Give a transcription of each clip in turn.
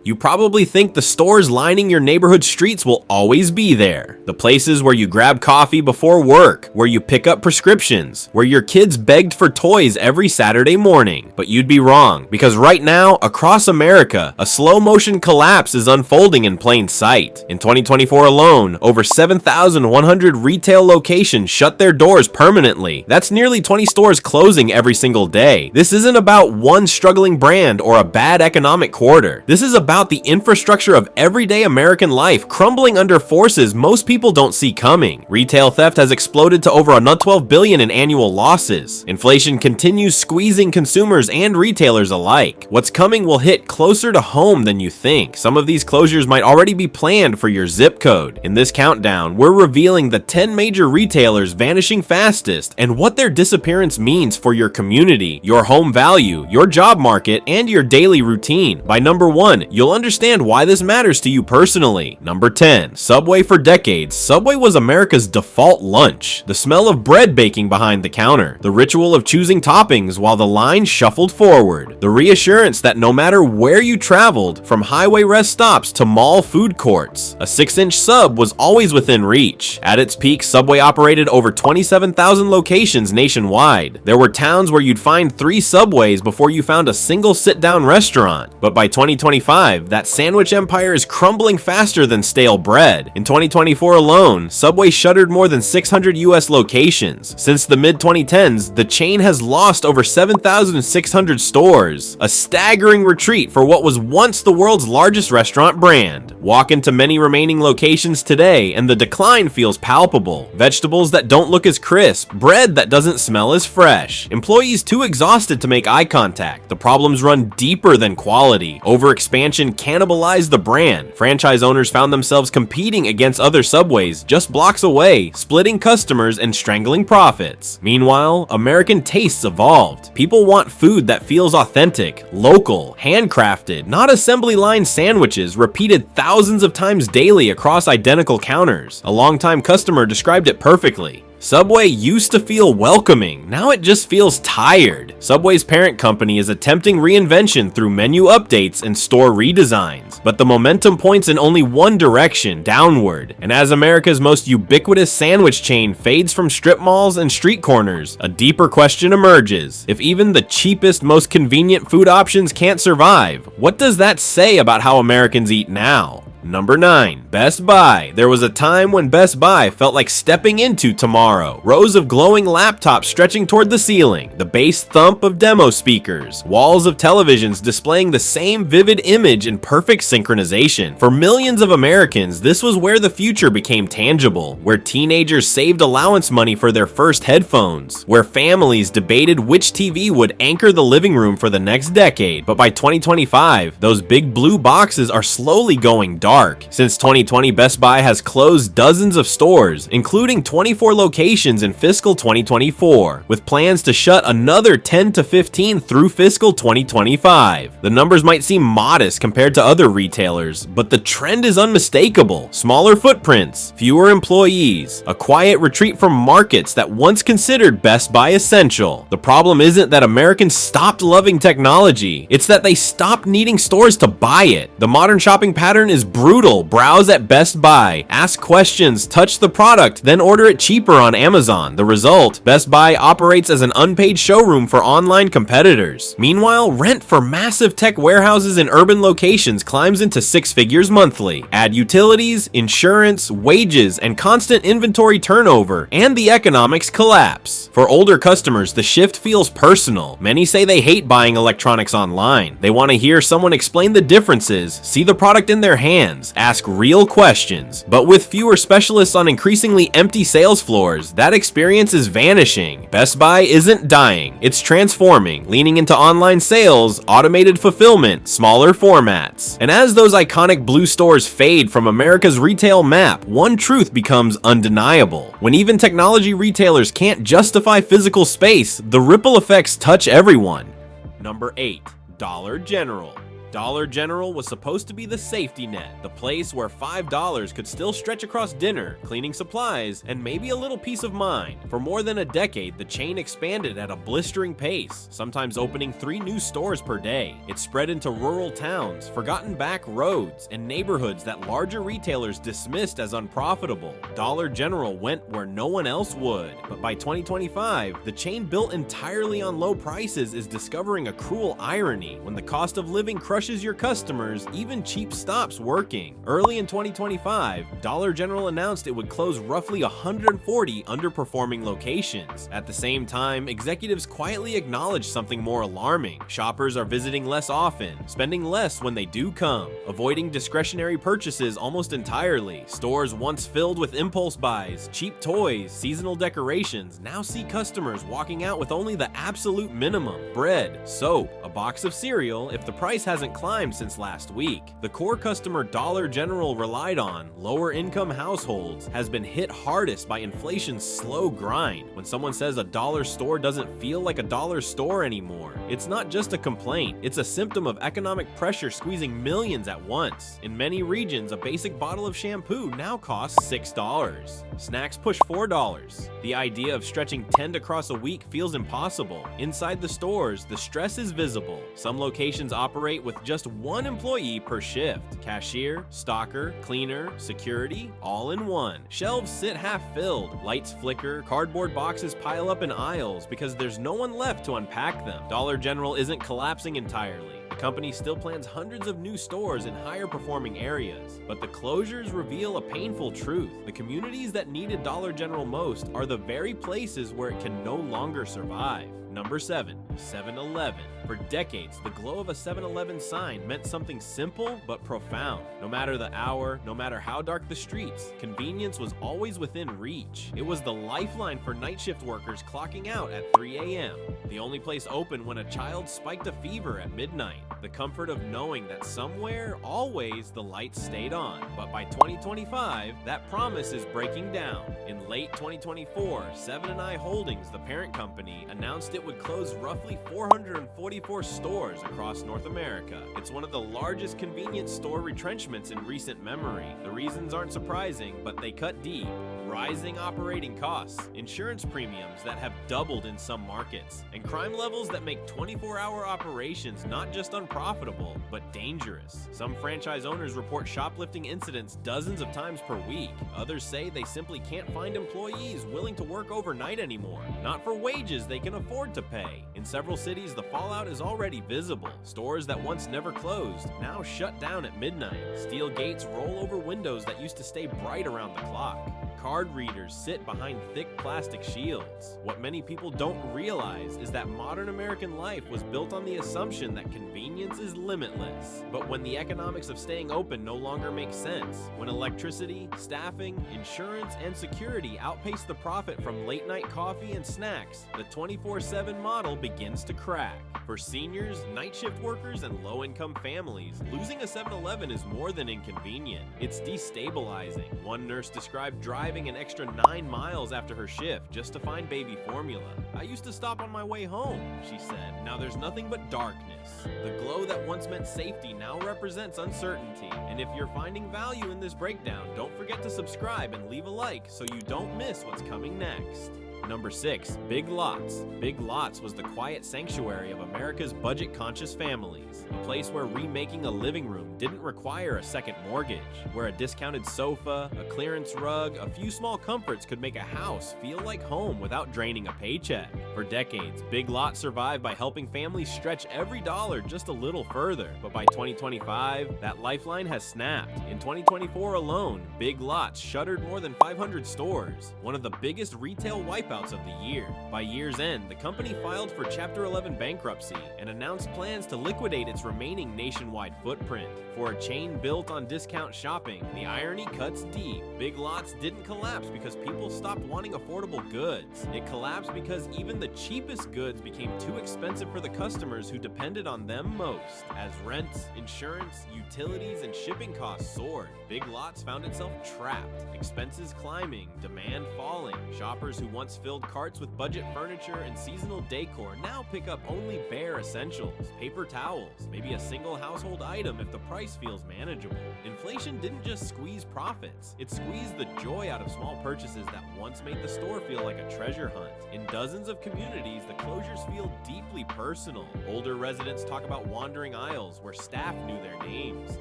You probably think the stores lining your neighborhood streets will always be there. The places where you grab coffee before work, where you pick up prescriptions, where your kids begged for toys every Saturday morning. But you'd be wrong, because right now, across America, a slow motion collapse is unfolding in plain sight. In 2024 alone, over 7,100 retail locations shut their doors permanently. That's nearly 20 stores closing every single day. This isn't about one struggling brand or a bad economic quarter. This is about the infrastructure of everyday American life crumbling under forces most people don't see coming. Retail theft has exploded to over $12 billion in annual losses. Inflation continues squeezing consumers and retailers alike. What's coming will hit closer to home than you think. Some of these closures might already be planned for your zip code. In this countdown, we're revealing the 10 major retailers vanishing fastest and what their disappearance means for your community, your home value, your job market, and your daily routine. By number 1, you'll understand why this matters to you personally. Number 10, Subway. For decades, Subway was America's default lunch. The smell of bread baking behind the counter, the ritual of choosing toppings while the line shuffled forward, the reassurance that no matter where you traveled, from highway rest stops to mall food courts, a 6-inch sub was always within reach. At its peak, Subway operated over 27,000 locations nationwide. There were towns where you'd find 3 Subways before you found a single sit-down restaurant. But by 2025, that sandwich empire is crumbling faster than stale bread. In 2024 alone, Subway shuttered more than 600 US locations. Since the mid-2010s, the chain has lost over 7,600 stores, a staggering retreat for what was once the world's largest restaurant brand. Walk into many remaining locations today and the decline feels palpable. Vegetables that don't look as crisp, bread that doesn't smell as fresh, employees too exhausted to make eye contact. The problems run deeper than quality. Overexpansion cannibalized the brand. Franchise owners found themselves competing against other Subways just blocks away, splitting customers and strangling profits. Meanwhile, American tastes evolved. People want food that feels authentic, local, handcrafted, not assembly line sandwiches repeated thousands of times daily across identical counters. A longtime customer described it perfectly. Subway used to feel welcoming, now it just feels tired. Subway's parent company is attempting reinvention through menu updates and store redesigns, but the momentum points in only one direction, downward. And as America's most ubiquitous sandwich chain fades from strip malls and street corners, a deeper question emerges. If even the cheapest, most convenient food options can't survive, what does that say about how Americans eat now? Number 9, Best Buy. There was a time when Best Buy felt like stepping into tomorrow. Rows of glowing laptops stretching toward the ceiling, the bass thump of demo speakers, walls of televisions displaying the same vivid image in perfect synchronization. For millions of Americans, this was where the future became tangible, where teenagers saved allowance money for their first headphones, where families debated which TV would anchor the living room for the next decade. But by 2025, those big blue boxes are slowly going dark. Since 2020, Best Buy has closed dozens of stores, including 24 locations in fiscal 2024, with plans to shut another 10 to 15 through fiscal 2025. The numbers might seem modest compared to other retailers, but the trend is unmistakable. Smaller footprints, fewer employees, a quiet retreat from markets that once considered Best Buy essential. The problem isn't that Americans stopped loving technology, it's that they stopped needing stores to buy it. The modern shopping pattern is brutal. Browse at Best Buy, ask questions, touch the product, then order it cheaper on Amazon. The result, Best Buy operates as an unpaid showroom for online competitors. Meanwhile, rent for massive tech warehouses in urban locations climbs into 6 figures monthly. Add utilities, insurance, wages, and constant inventory turnover, and the economics collapse. For older customers, the shift feels personal. Many say they hate buying electronics online. They want to hear someone explain the differences, see the product in their hands, ask real questions. But with fewer specialists on increasingly empty sales floors, that experience is vanishing. Best Buy isn't dying, it's transforming, leaning into online sales, automated fulfillment, smaller formats. And as those iconic blue stores fade from America's retail map, one truth becomes undeniable. When even technology retailers can't justify physical space, the ripple effects touch everyone. Number 8, Dollar General. Dollar General was supposed to be the safety net, the place where $5 could still stretch across dinner, cleaning supplies, and maybe a little peace of mind. For more than a decade, the chain expanded at a blistering pace, sometimes opening 3 new stores per day. It spread into rural towns, forgotten back roads, and neighborhoods that larger retailers dismissed as unprofitable. Dollar General went where no one else would. But by 2025, the chain built entirely on low prices is discovering a cruel irony. When the cost of living crushes your customers, even cheap stops working. Early in 2025, Dollar General announced it would close roughly 140 underperforming locations. At the same time, executives quietly acknowledged something more alarming. Shoppers are visiting less often, spending less when they do come, avoiding discretionary purchases almost entirely. Stores once filled with impulse buys, cheap toys, seasonal decorations now see customers walking out with only the absolute minimum: bread, soap, a box of cereal if the price hasn't climbed since last week. The core customer Dollar General relied on, lower income households, has been hit hardest by inflation's slow grind. When someone says a dollar store doesn't feel like a dollar store anymore, it's not just a complaint, it's a symptom of economic pressure squeezing millions at once. In many regions, a basic bottle of shampoo now costs $6. Snacks push $4. The idea of stretching 10 across a week feels impossible. Inside the stores, the stress is visible. Some locations operate with just 1 employee per shift: cashier, stocker, cleaner, security, all in one. Shelves sit half filled, lights flicker, cardboard boxes pile up in aisles because there's no one left to unpack them. Dollar General isn't collapsing entirely. The company still plans hundreds of new stores in higher performing areas, but the closures reveal a painful truth. The communities that needed Dollar General most are the very places where it can no longer survive. Number 7, 7-Eleven. For decades, the glow of a 7-Eleven sign meant something simple but profound. No matter the hour, no matter how dark the streets, convenience was always within reach. It was the lifeline for night shift workers clocking out at 3 a.m., the only place open when a child spiked a fever at midnight. The comfort of knowing that somewhere, always, the lights stayed on. But by 2025, that promise is breaking down. In late 2024, 7&I Holdings, the parent company, announced it would close roughly 444 stores across North America. It's one of the largest convenience store retrenchments in recent memory. The reasons aren't surprising, but they cut deep. Rising operating costs, insurance premiums that have doubled in some markets, and crime levels that make 24-hour operations not just unprofitable, but dangerous. Some franchise owners report shoplifting incidents dozens of times per week. Others say they simply can't find employees willing to work overnight anymore, not for wages they can afford to pay. In several cities, the fallout is already visible. Stores that once never closed now shut down at midnight. Steel gates roll over windows that used to stay bright around the clock. Card readers sit behind thick plastic shields. What many people don't realize is that modern American life was built on the assumption that convenience is limitless. But when the economics of staying open no longer make sense, when electricity, staffing, insurance, and security outpace the profit from late-night coffee and snacks, the 24/7 model begins to crack. For seniors, night shift workers, and low-income families, losing a 7-Eleven is more than inconvenient. It's destabilizing. One nurse described driving an extra 9 miles after her shift just to find baby formula. "I used to stop on my way home," she said. "Now there's nothing but darkness." The glow that once meant safety now represents uncertainty. And if you're finding value in this breakdown, don't forget to subscribe and leave a like so you don't miss what's coming next. Number 6, Big Lots. Big Lots was the quiet sanctuary of America's budget-conscious families, a place where remaking a living room didn't require a second mortgage, where a discounted sofa, a clearance rug, a few small comforts could make a house feel like home without draining a paycheck. For decades, Big Lots survived by helping families stretch every dollar just a little further. But by 2025, that lifeline has snapped. In 2024 alone, Big Lots shuttered more than 500 stores, one of the biggest retail wipeouts of the year. By year's end, the company filed for Chapter 11 bankruptcy and announced plans to liquidate its remaining nationwide footprint. For a chain built on discount shopping, the irony cuts deep. Big Lots didn't collapse because people stopped wanting affordable goods. It collapsed because even the cheapest goods became too expensive for the customers who depended on them most. As rent, insurance, utilities, and shipping costs soared, Big Lots found itself trapped. Expenses climbing, demand falling. Shoppers who once filled carts with budget furniture and seasonal decor now pick up only bare essentials, paper towels, maybe a single household item if the price feels manageable. Inflation didn't just squeeze profits, it squeezed the joy out of small purchases that once made the store feel like a treasure hunt. In dozens of communities, the closures feel deeply personal. Older residents talk about wandering aisles where staff knew their names.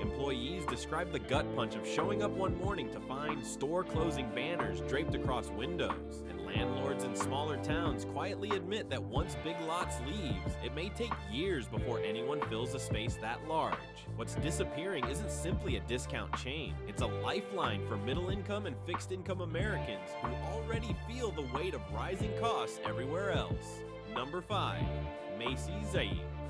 Employees describe the gut punch of showing up one morning to find store closing banners draped across windows. And landlords in smaller towns quietly admit that once Big Lots leaves, it may take years before anyone fills a space that large. What's disappearing isn't simply a discount chain, it's a lifeline for middle-income and fixed-income Americans who already feel the weight of rising costs everywhere else. Number 5. Macy's.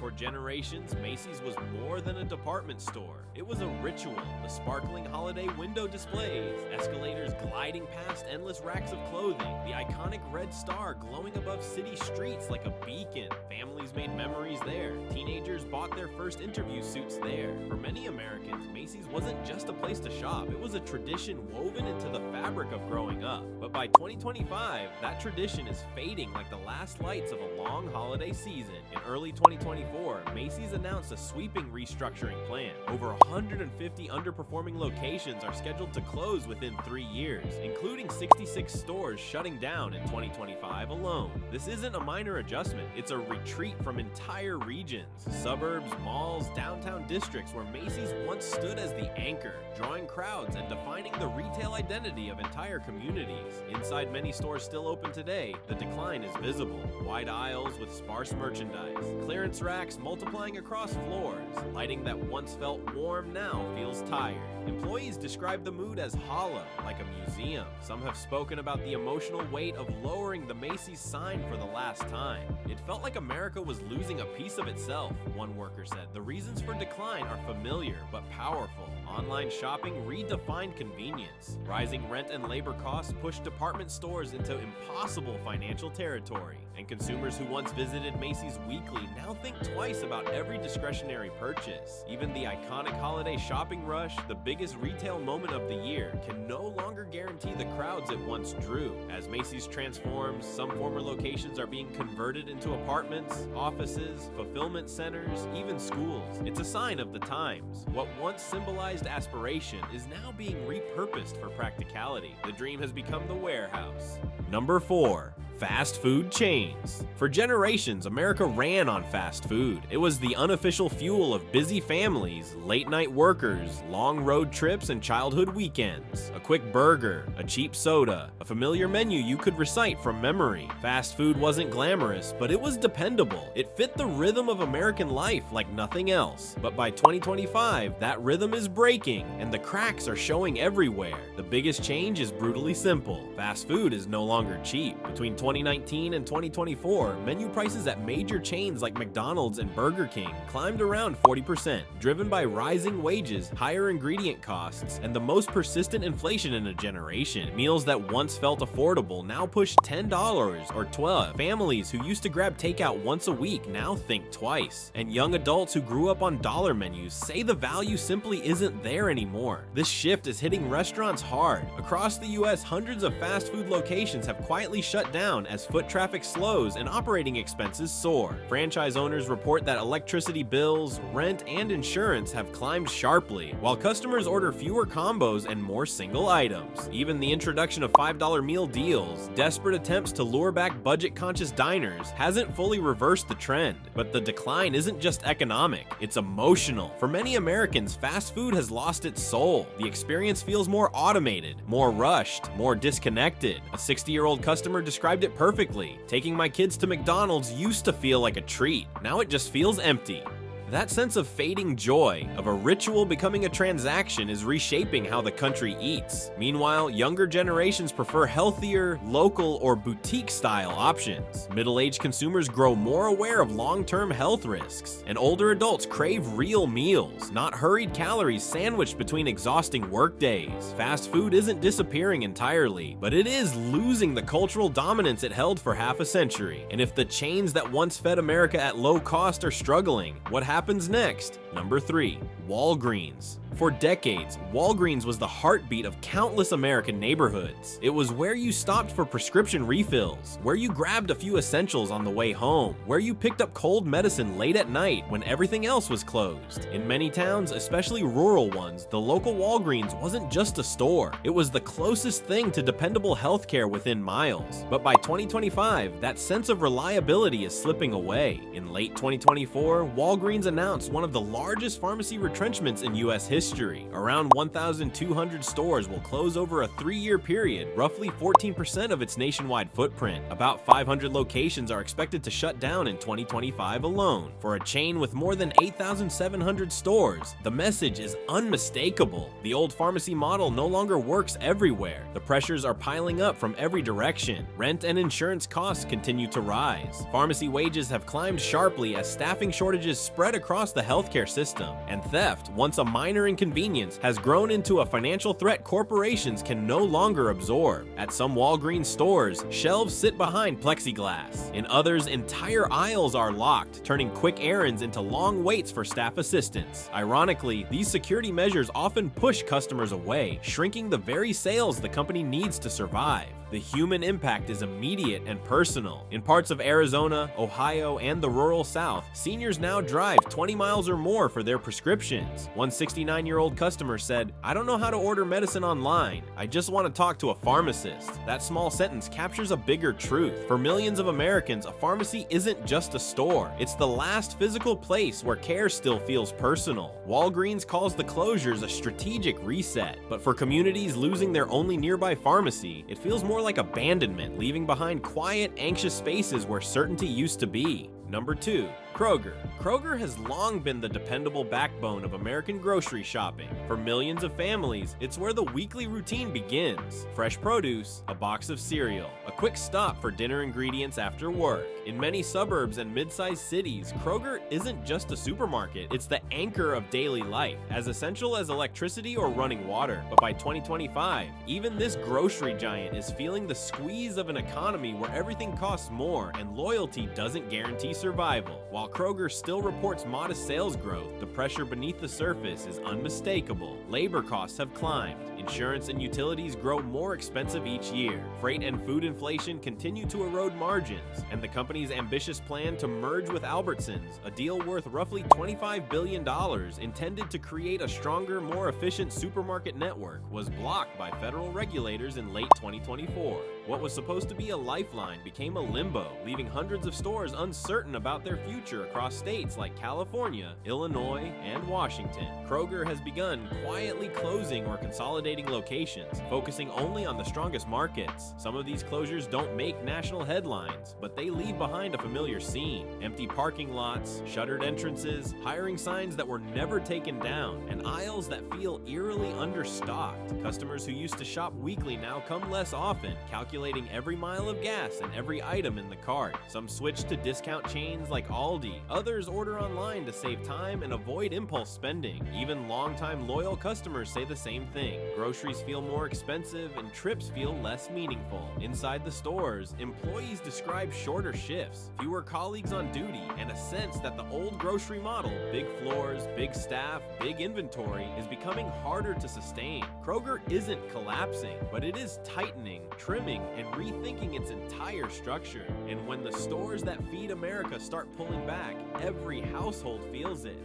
For generations, Macy's was more than a department store. It was a ritual. The sparkling holiday window displays, escalators gliding past endless racks of clothing, the iconic red star glowing above city streets like a beacon. Families made memories there. Teenagers bought their first interview suits there. For many Americans, Macy's wasn't just a place to shop. It was a tradition woven into the fabric of growing up. But by 2025, that tradition is fading like the last lights of a long holiday season. In early 2024, Macy's announced a sweeping restructuring plan. Over 150 underperforming locations are scheduled to close within 3 years, including 66 stores shutting down in 2025 alone. This isn't a minor adjustment, it's a retreat from entire regions, suburbs, malls, downtown districts where Macy's once stood as the anchor, drawing crowds and defining the retail identity of entire communities. Inside many stores still open today, the decline is visible. Wide aisles with sparse merchandise, clearance racks multiplying across floors, lighting that once felt warm now feels tired. Employees describe the mood as hollow, like a museum. Some have spoken about the emotional weight of lowering the Macy's sign for the last time. It felt like America was losing a piece of itself, one worker said. The reasons for decline are familiar but powerful. Online shopping redefined convenience. Rising rent and labor costs pushed department stores into impossible financial territory. And consumers who once visited Macy's weekly now think twice about every discretionary purchase. Even the iconic holiday shopping rush, the biggest retail moment of the year, can no longer guarantee the crowds it once drew. As Macy's transforms, some former locations are being converted into apartments, offices, fulfillment centers, even schools. It's a sign of the times. What once symbolized aspiration is now being repurposed for practicality. The dream has become the warehouse. Number 4. Fast food chains. For generations, America ran on fast food. It was the unofficial fuel of busy families, late-night workers, long road trips, and childhood weekends. A quick burger, a cheap soda, a familiar menu you could recite from memory. Fast food wasn't glamorous, but it was dependable. It fit the rhythm of American life like nothing else. But by 2025, that rhythm is breaking, and the cracks are showing everywhere. The biggest change is brutally simple. Fast food is no longer cheap. Between 2019 and 2024, menu prices at major chains like McDonald's and Burger King climbed around 40%, driven by rising wages, higher ingredient costs, and the most persistent inflation in a generation. Meals that once felt affordable now push $10 or $12. Families who used to grab takeout once a week now think twice. And young adults who grew up on dollar menus say the value simply isn't there anymore. This shift is hitting restaurants hard. Across the US, hundreds of fast food locations have quietly shut down as foot traffic slows and operating expenses soar. Franchise owners report that electricity bills, rent, and insurance have climbed sharply, while customers order fewer combos and more single items. Even the introduction of $5 meal deals, desperate attempts to lure back budget-conscious diners, hasn't fully reversed the trend. But the decline isn't just economic, it's emotional. For many Americans, fast food has lost its soul. The experience feels more automated, more rushed, more disconnected. A 60-year-old customer described it perfectly. Taking my kids to McDonald's used to feel like a treat. Now it just feels empty. That sense of fading joy, of a ritual becoming a transaction, is reshaping how the country eats. Meanwhile, younger generations prefer healthier, local, or boutique-style options. Middle-aged consumers grow more aware of long-term health risks, and older adults crave real meals, not hurried calories sandwiched between exhausting workdays. Fast food isn't disappearing entirely, but it is losing the cultural dominance it held for half a century. And if the chains that once fed America at low cost are struggling, what happens next? Number 3. Walgreens. For decades, Walgreens was the heartbeat of countless American neighborhoods. It was where you stopped for prescription refills, where you grabbed a few essentials on the way home, where you picked up cold medicine late at night when everything else was closed. In many towns, especially rural ones, the local Walgreens wasn't just a store. It was the closest thing to dependable healthcare within miles. But by 2025, that sense of reliability is slipping away. In late 2024, Walgreens announced one of the largest pharmacy retrenchments in U.S. history. Around 1,200 stores will close over a 3-year period, roughly 14% of its nationwide footprint. About 500 locations are expected to shut down in 2025 alone. For a chain with more than 8,700 stores, the message is unmistakable. The old pharmacy model no longer works everywhere. The pressures are piling up from every direction. Rent and insurance costs continue to rise. Pharmacy wages have climbed sharply as staffing shortages spread across the healthcare system. And theft, once a minor inconvenience, has grown into a financial threat corporations can no longer absorb. At some Walgreens stores, shelves sit behind plexiglass. In others, entire aisles are locked, turning quick errands into long waits for staff assistance. Ironically, these security measures often push customers away, shrinking the very sales the company needs to survive. The human impact is immediate and personal. In parts of Arizona, Ohio, and the rural South, seniors now drive 20 miles or more for their prescriptions. One 69-year-old customer said, "I don't know how to order medicine online. I just want to talk to a pharmacist." That small sentence captures a bigger truth. For millions of Americans, a pharmacy isn't just a store. It's the last physical place where care still feels personal. Walgreens calls the closures a strategic reset, but for communities losing their only nearby pharmacy, it feels more like abandonment, leaving behind quiet, anxious spaces where certainty used to be. Number 2. Kroger. Kroger has long been the dependable backbone of American grocery shopping. For millions of families, it's where the weekly routine begins. Fresh produce, a box of cereal, a quick stop for dinner ingredients after work. In many suburbs and mid-sized cities, Kroger isn't just a supermarket, it's the anchor of daily life, as essential as electricity or running water. But by 2025, even this grocery giant is feeling the squeeze of an economy where everything costs more and loyalty doesn't guarantee survival. While Kroger still reports modest sales growth, the pressure beneath the surface is unmistakable. Labor costs have climbed, insurance and utilities grow more expensive each year, freight and food inflation continue to erode margins, and the company's ambitious plan to merge with Albertsons, a deal worth roughly $25 billion intended to create a stronger, more efficient supermarket network, was blocked by federal regulators in late 2024. What was supposed to be a lifeline became a limbo, leaving hundreds of stores uncertain about their future across states like California, Illinois, and Washington. Kroger has begun quietly closing or consolidating locations, focusing only on the strongest markets. Some of these closures don't make national headlines, but they leave behind a familiar scene. Empty parking lots, shuttered entrances, hiring signs that were never taken down, and aisles that feel eerily understocked. Customers who used to shop weekly now come less often, calculating every mile of gas and every item in the cart. Some switch to discount chains like Aldi. Others order online to save time and avoid impulse spending. Even longtime loyal customers say the same thing. Groceries feel more expensive and trips feel less meaningful. Inside the stores, employees describe shorter shifts, fewer colleagues on duty, and a sense that the old grocery model, big floors, big staff, big inventory, is becoming harder to sustain. Kroger isn't collapsing, but it is tightening, trimming, and rethinking its entire structure. And when the stores that feed America start pulling back, every household feels it.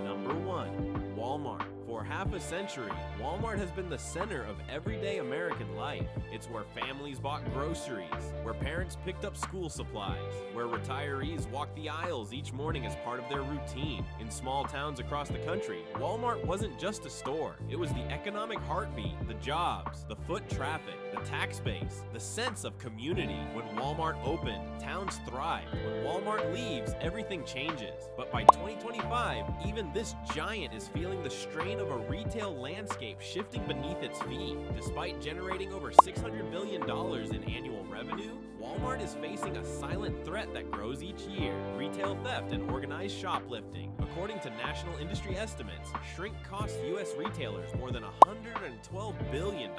Number 1. Walmart. For half a century, Walmart has been the center of everyday American life. It's where families bought groceries, where parents picked up school supplies, where retirees walked the aisles each morning as part of their routine. In small towns across the country, Walmart wasn't just a store. It was the economic heartbeat, the jobs, the foot traffic, the tax base, the sense of community. When Walmart opened, towns thrived. When Walmart leaves, everything changes. But by 2025, even this giant is feeling the strain of a retail landscape shifting beneath its feet. Despite generating over $600 billion in annual revenue, Walmart is facing a silent threat that grows each year: retail theft and organized shoplifting. According to national industry estimates, shrink costs U.S. retailers more than $112 billion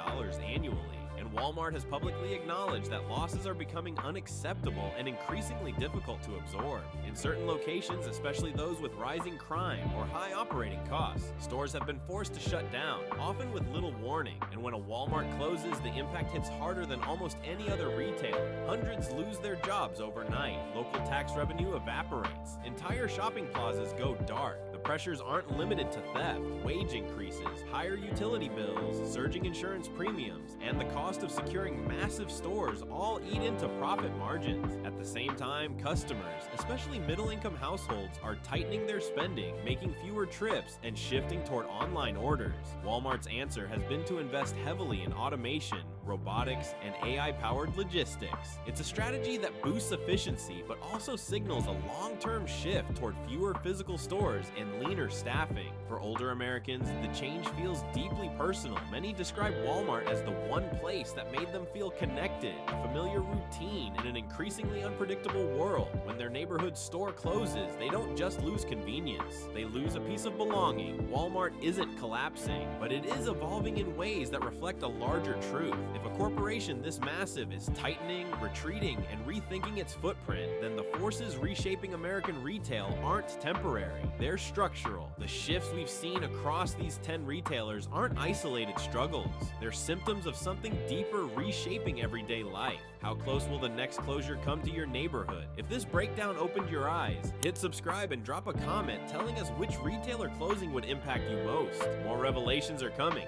annually. and Walmart has publicly acknowledged that losses are becoming unacceptable and increasingly difficult to absorb. In certain locations, especially those with rising crime or high operating costs, stores have been forced to shut down, often with little warning. And when a Walmart closes, the impact hits harder than almost any other retailer. Hundreds lose their jobs overnight, local tax revenue evaporates, entire shopping plazas go dark. The pressures aren't limited to theft, wage increases, higher utility bills, surging insurance premiums, and the cost of securing massive stores all eat into profit margins. At the same time, customers, especially middle-income households, are tightening their spending, making fewer trips, and shifting toward online orders. Walmart's answer has been to invest heavily in automation, robotics, and AI-powered logistics. It's a strategy that boosts efficiency, but also signals a long-term shift toward fewer physical stores and leaner staffing. For older Americans, the change feels deeply personal. Many describe Walmart as the one place that made them feel connected, a familiar routine in an increasingly unpredictable world. When their neighborhood store closes, they don't just lose convenience, they lose a piece of belonging. Walmart isn't collapsing, but it is evolving in ways that reflect a larger truth. If a corporation this massive is tightening, retreating, and rethinking its footprint, then the forces reshaping American retail aren't temporary, they're structural. The shifts we've seen across these 10 retailers aren't isolated struggles. They're symptoms of something deeper reshaping everyday life. How close will the next closure come to your neighborhood? If this breakdown opened your eyes, hit subscribe and drop a comment telling us which retailer closing would impact you most. More revelations are coming.